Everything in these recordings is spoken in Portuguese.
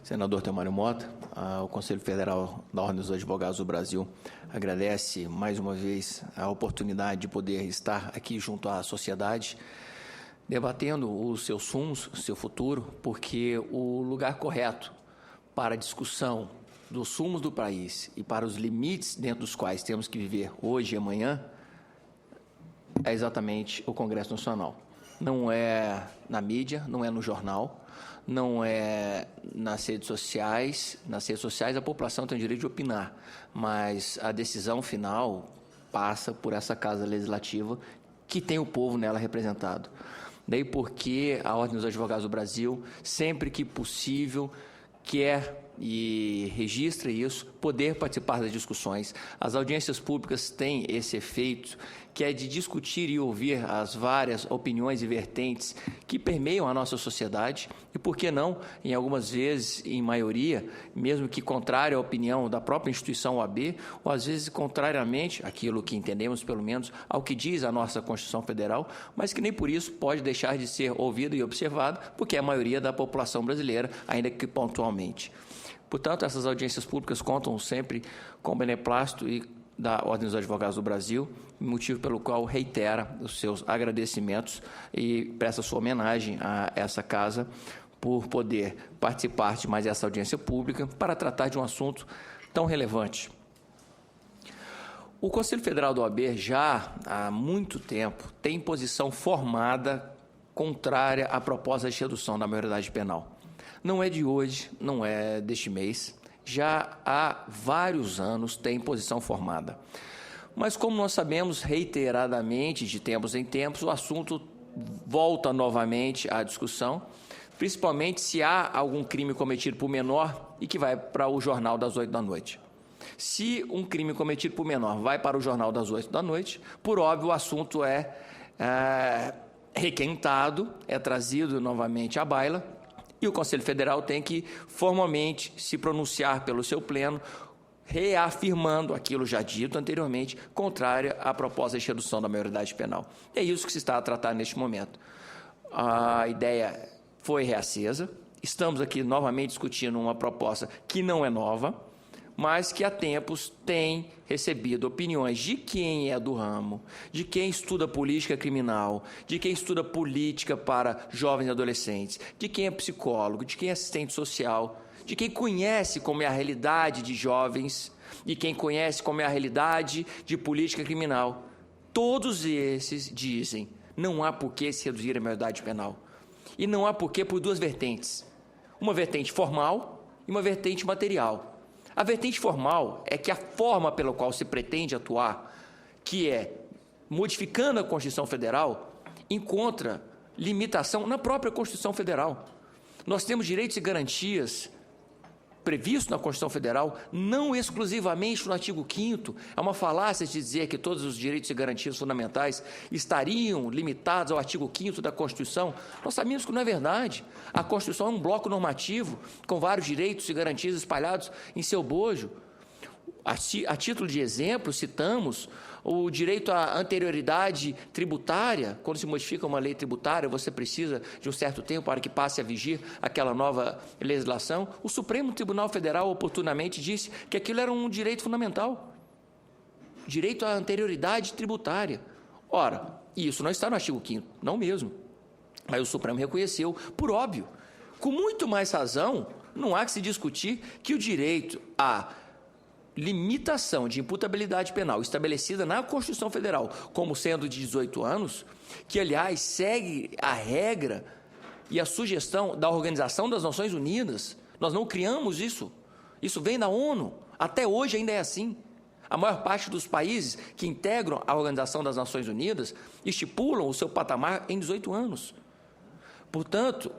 Senador Teomário Mota, o Conselho Federal da Ordem dos Advogados do Brasil agradece mais uma vez a oportunidade de poder estar aqui junto à sociedade, debatendo os seus rumos, o seu futuro, porque o lugar correto para a discussão dos rumos do país e para os limites dentro dos quais temos que viver hoje e amanhã é exatamente o Congresso Nacional. Não é na mídia, não é no jornal, não é nas redes sociais. Nas redes sociais a população tem o direito de opinar, mas a decisão final passa por essa Casa Legislativa que tem o povo nela representado. Daí porque a Ordem dos Advogados do Brasil, sempre que possível, quer e registra isso, poder participar das discussões. As audiências públicas têm esse efeito, que é de discutir e ouvir as várias opiniões e vertentes que permeiam a nossa sociedade e, por que não, em algumas vezes, em maioria, mesmo que contrária à opinião da própria instituição OAB, ou às vezes contrariamente, aquilo que entendemos, pelo menos, ao que diz a nossa Constituição Federal, mas que nem por isso pode deixar de ser ouvido e observado, porque é a maioria da população brasileira, ainda que pontualmente. Portanto, essas audiências públicas contam sempre com o beneplácito da Ordem dos Advogados do Brasil, motivo pelo qual reitera os seus agradecimentos e presta sua homenagem a essa casa por poder participar de mais essa audiência pública para tratar de um assunto tão relevante. O Conselho Federal da OAB já há muito tempo tem posição formada contrária à proposta de redução da maioridade penal. Não é de hoje, não é deste mês, já há vários anos tem posição formada. Mas, como nós sabemos, reiteradamente, de tempos em tempos, o assunto volta novamente à discussão, principalmente se há algum crime cometido por menor e que vai para o Jornal das 8 da noite. Se um crime cometido por menor vai para o Jornal das 8 da noite, por óbvio, o assunto é requentado, é trazido novamente à baila, e o Conselho Federal tem que formalmente se pronunciar pelo seu pleno, reafirmando aquilo já dito anteriormente, contrária à proposta de redução da maioridade penal. É isso que se está a tratar neste momento. A ideia foi reacesa, estamos aqui novamente discutindo uma proposta que não é nova, mas que há tempos tem recebido opiniões de quem é do ramo, de quem estuda política criminal, de quem estuda política para jovens e adolescentes, de quem é psicólogo, de quem é assistente social, de quem conhece como é a realidade de jovens, de quem conhece como é a realidade de política criminal. Todos esses dizem, não há por que se reduzir a maioridade penal. E não há por que por duas vertentes. Uma vertente formal e uma vertente material. A vertente formal é que a forma pela qual se pretende atuar, que é modificando a Constituição Federal, encontra limitação na própria Constituição Federal. Nós temos direitos e garantias previstos na Constituição Federal, não exclusivamente no artigo 5º. É uma falácia de dizer que todos os direitos e garantias fundamentais estariam limitados ao artigo 5º da Constituição. Nós sabemos que não é verdade. A Constituição é um bloco normativo com vários direitos e garantias espalhados em seu bojo. A título de exemplo, citamos o direito à anterioridade tributária. Quando se modifica uma lei tributária, você precisa de um certo tempo para que passe a vigir aquela nova legislação. O Supremo Tribunal Federal oportunamente disse que aquilo era um direito fundamental. Direito à anterioridade tributária. Ora, isso não está no artigo 5º, não mesmo. Mas o Supremo reconheceu, por óbvio. Com muito mais razão, não há que se discutir que o direito à limitação de imputabilidade penal estabelecida na Constituição Federal como sendo de 18 anos, que, aliás, segue a regra e a sugestão da Organização das Nações Unidas. Nós não criamos isso. Isso vem da ONU. Até hoje ainda é assim. A maior parte dos países que integram a Organização das Nações Unidas estipulam o seu patamar em 18 anos. Portanto,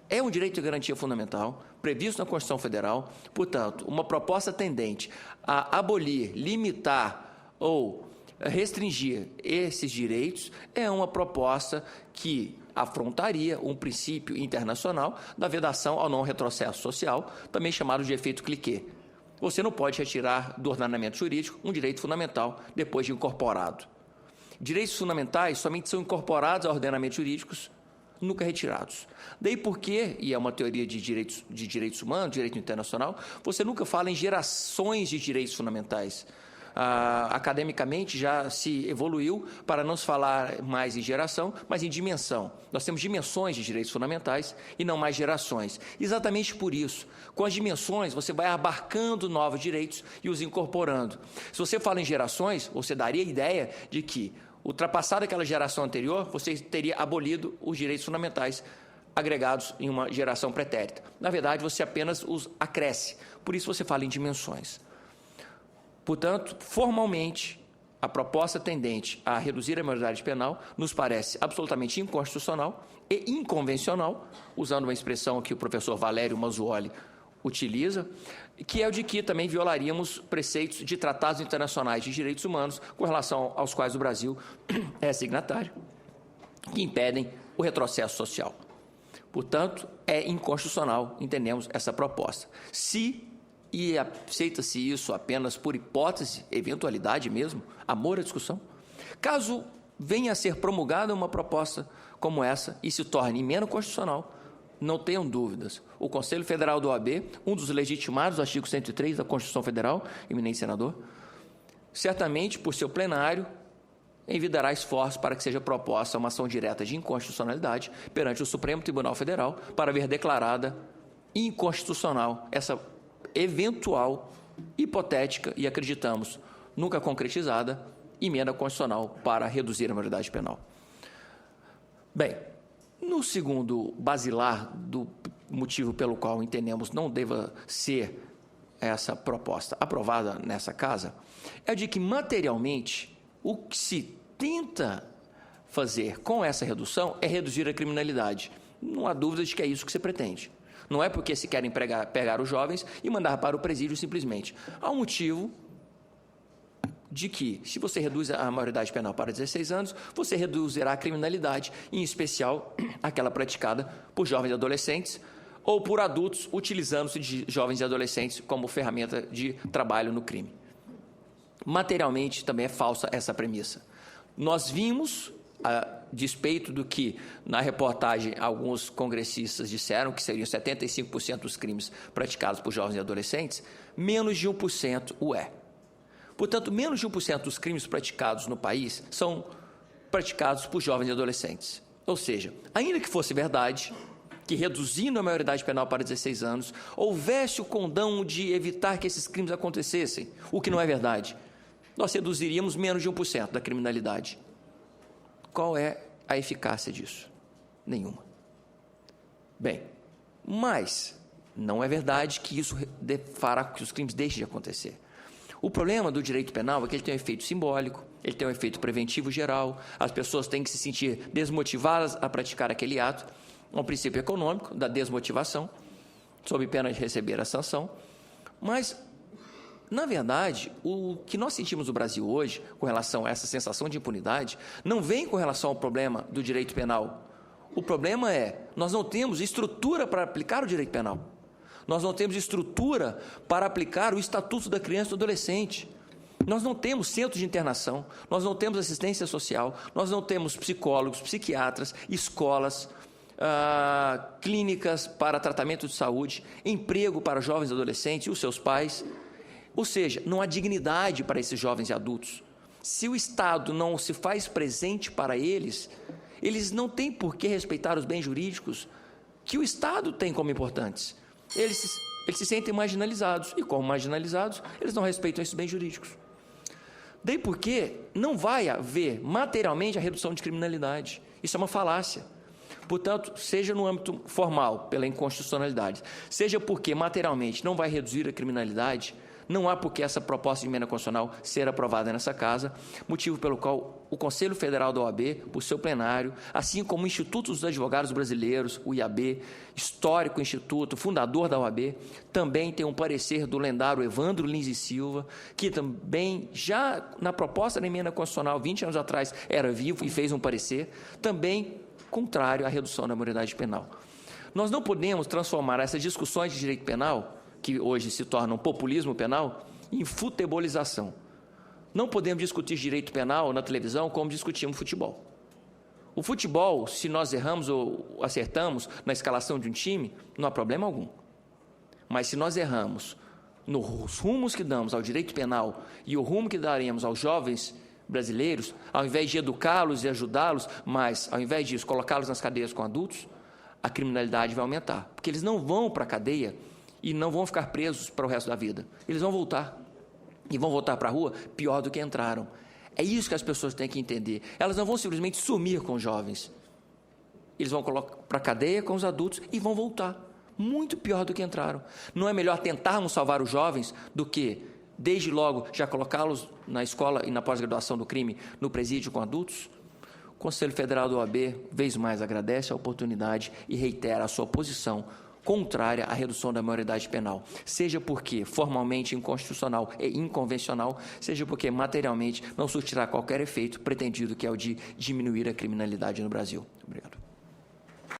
é um direito de garantia fundamental, previsto na Constituição Federal. Portanto, uma proposta tendente a abolir, limitar ou restringir esses direitos é uma proposta que afrontaria um princípio internacional da vedação ao não retrocesso social, também chamado de efeito cliquet. Você não pode retirar do ordenamento jurídico um direito fundamental depois de incorporado. Direitos fundamentais somente são incorporados a ordenamentos jurídicos, nunca retirados. Daí porque, e é uma teoria de direitos humanos, direito internacional, você nunca fala em gerações de direitos fundamentais. Academicamente já se evoluiu para não se falar mais em geração, mas em dimensão. Nós temos dimensões de direitos fundamentais e não mais gerações. Exatamente por isso, com as dimensões você vai abarcando novos direitos e os incorporando. Se você fala em gerações, você daria a ideia de que, ultrapassada aquela geração anterior, você teria abolido os direitos fundamentais agregados em uma geração pretérita. Na verdade, você apenas os acresce. Por isso você fala em dimensões. Portanto, formalmente, a proposta tendente a reduzir a maioridade penal nos parece absolutamente inconstitucional e inconvencional, usando uma expressão que o professor Valério Mazzuoli utiliza, que é o de que também violaríamos preceitos de tratados internacionais de direitos humanos com relação aos quais o Brasil é signatário, que impedem o retrocesso social. Portanto, é inconstitucional, entendemos, essa proposta. E aceita-se isso apenas por hipótese, eventualidade mesmo, amor à discussão. Caso venha a ser promulgada uma proposta como essa e se torne emenda constitucional, não tenham dúvidas, o Conselho Federal da OAB, um dos legitimados do artigo 103 da Constituição Federal, eminente senador, certamente, por seu plenário, envidará esforços para que seja proposta uma ação direta de inconstitucionalidade perante o Supremo Tribunal Federal para ver declarada inconstitucional essa eventual, hipotética e, acreditamos, nunca concretizada, emenda constitucional para reduzir a maioridade penal. Bem, no segundo basilar do motivo pelo qual entendemos não deva ser essa proposta aprovada nessa casa, é de que, materialmente, o que se tenta fazer com essa redução é reduzir a criminalidade. Não há dúvida de que é isso que se pretende. Não é porque se querem pegar os jovens e mandar para o presídio simplesmente. Há um motivo de que, se você reduz a maioridade penal para 16 anos, você reduzirá a criminalidade, em especial aquela praticada por jovens e adolescentes ou por adultos utilizando-se de jovens e adolescentes como ferramenta de trabalho no crime. Materialmente, também é falsa essa premissa. Nós vimos, a despeito do que, na reportagem, alguns congressistas disseram que seriam 75% dos crimes praticados por jovens e adolescentes, menos de 1% o é. Portanto, menos de 1% dos crimes praticados no país são praticados por jovens e adolescentes. Ou seja, ainda que fosse verdade que, reduzindo a maioridade penal para 16 anos, houvesse o condão de evitar que esses crimes acontecessem, o que não é verdade, nós reduziríamos menos de 1% da criminalidade. Qual é a eficácia disso? Nenhuma. Bem, mas não é verdade que isso fará com que os crimes deixem de acontecer. O problema do direito penal é que ele tem um efeito simbólico, ele tem um efeito preventivo geral, as pessoas têm que se sentir desmotivadas a praticar aquele ato, é um princípio econômico da desmotivação, sob pena de receber a sanção, mas, na verdade, o que nós sentimos no Brasil hoje, com relação a essa sensação de impunidade, não vem com relação ao problema do direito penal. O problema é, nós não temos estrutura para aplicar o direito penal. Nós não temos estrutura para aplicar o Estatuto da Criança e do Adolescente. Nós não temos centros de internação, nós não temos assistência social, nós não temos psicólogos, psiquiatras, escolas, clínicas para tratamento de saúde, emprego para jovens e adolescentes e os seus pais. Ou seja, não há dignidade para esses jovens e adultos. Se o Estado não se faz presente para eles, eles não têm por que respeitar os bens jurídicos que o Estado tem como importantes. Eles se sentem marginalizados, e como marginalizados, eles não respeitam esses bens jurídicos. Daí porque não vai haver materialmente a redução de criminalidade. Isso é uma falácia. Portanto, seja no âmbito formal, pela inconstitucionalidade, seja porque materialmente não vai reduzir a criminalidade, não há por que essa proposta de emenda constitucional ser aprovada nessa casa, motivo pelo qual o Conselho Federal da OAB, por seu plenário, assim como o Instituto dos Advogados Brasileiros, o IAB, histórico instituto, fundador da OAB, também tem um parecer do lendário Evandro Lins e Silva, que também, já na proposta da emenda constitucional, 20 anos atrás, era vivo e fez um parecer, também contrário à redução da maioridade penal. Nós não podemos transformar essas discussões de direito penal, que hoje se tornam populismo penal, em futebolização. Não podemos discutir direito penal na televisão como discutimos futebol. O futebol, se nós erramos ou acertamos na escalação de um time, não há problema algum. Mas se nós erramos nos rumos que damos ao direito penal e o rumo que daremos aos jovens brasileiros, ao invés de educá-los e ajudá-los, mas ao invés disso colocá-los nas cadeias com adultos, a criminalidade vai aumentar. Porque eles não vão para a cadeia e não vão ficar presos para o resto da vida. Eles vão voltar. E vão voltar para a rua pior do que entraram. É isso que as pessoas têm que entender. Elas não vão simplesmente sumir com os jovens. Eles vão colocar para a cadeia com os adultos e vão voltar. Muito pior do que entraram. Não é melhor tentarmos salvar os jovens do que, desde logo, já colocá-los na escola e na pós-graduação do crime, no presídio com adultos? O Conselho Federal da OAB, vez mais, agradece a oportunidade e reitera a sua posição contrária à redução da maioridade penal, seja porque formalmente inconstitucional e inconvencional, seja porque materialmente não surtirá qualquer efeito pretendido, que é o de diminuir a criminalidade no Brasil. Obrigado.